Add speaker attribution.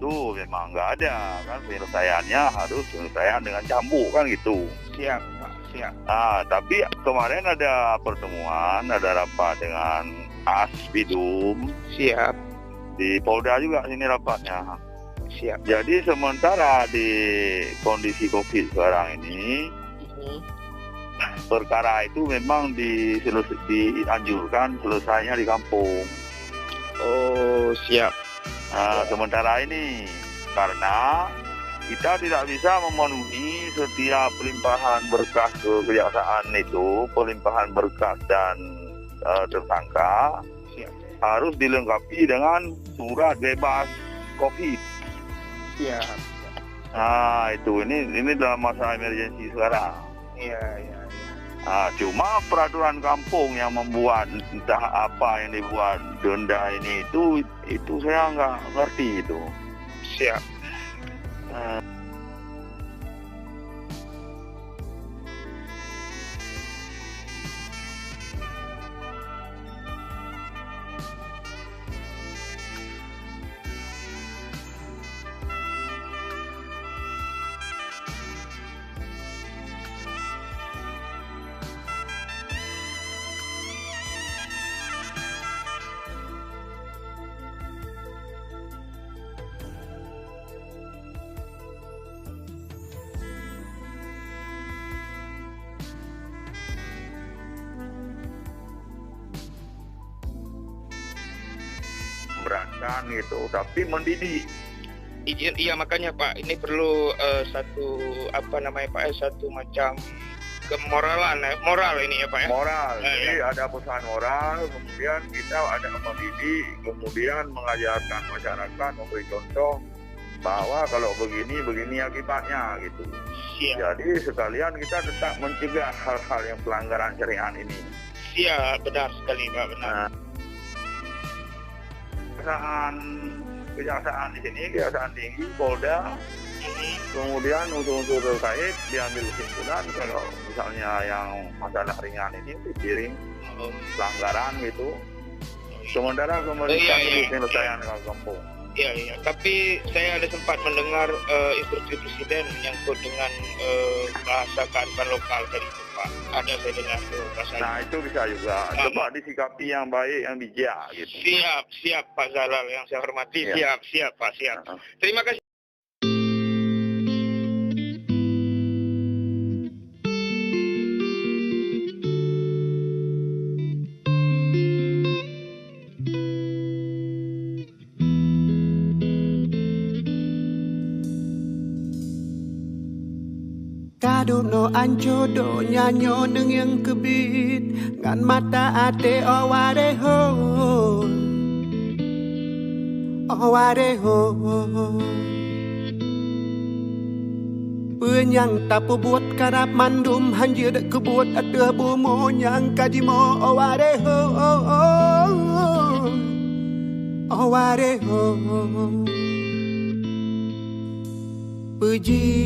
Speaker 1: itu memang nggak ada kan, penyelesaiannya harus penyelesaian dengan cambuk kan gitu.
Speaker 2: Siap, Pak. Siap.
Speaker 1: Tapi kemarin ada pertemuan, ada rapat dengan Aspidum.
Speaker 2: Siap.
Speaker 1: Di Polda juga sini rapatnya.
Speaker 2: Siap.
Speaker 1: Jadi sementara di kondisi COVID sekarang ini, perkara itu memang dianjurkan selesainya di kampung.
Speaker 2: Oh, siap.
Speaker 1: Sementara ini karena kita tidak bisa memenuhi setiap pelimpahan berkas ke kejaksaan itu, pelimpahan berkas dan tersangka harus dilengkapi dengan surat bebas COVID.
Speaker 2: Siap.
Speaker 1: Itu ini dalam masa emergensi sekarang.
Speaker 2: Iya.
Speaker 1: Cuma peraturan kampung yang membuat entah apa yang dibuat denda ini itu saya nggak ngerti itu.
Speaker 2: Siap.
Speaker 1: Beratkan gitu, tapi mendidik.
Speaker 2: Iya, makanya Pak, ini perlu satu satu macam moral ini ya Pak ya.
Speaker 1: Moral, jadi ada pesan moral, kemudian kita ada mendidik, kemudian mengajarkan masyarakat, memberi contoh bahwa kalau begini akibatnya gitu.
Speaker 2: Siap.
Speaker 1: Jadi sekalian kita tetap mencegah hal-hal yang pelanggaran syariat ini.
Speaker 2: Iya, benar sekali Pak, benar.
Speaker 1: Kejaksaan di sini, Kejaksaan Tinggi, Polda, kemudian unsur-unsur terkait diambil kesimpulan kalau misalnya yang masalah ringan ini dikirim pelanggaran gitu. Sementara pemerintah penyelesaian kampung.
Speaker 2: Iya. Tapi saya ada sempat mendengar instruksi presiden menyangkut dengan bahasa kearifan lokal tadi itu Pak. Ada saya dengar bahasa.
Speaker 1: Nah itu bisa juga. Coba disikapi yang baik, yang bijak gitu.
Speaker 2: Siap Pak Zalal yang saya hormati. Ya. Siap Pak, siap. Terima kasih.
Speaker 3: Kaduno anjodo nyanyo neng yang kebit ngan mata ate owareho penyang tapu buat karap mandum hanjir kebuat ada bumo nyang kadimo owareho puji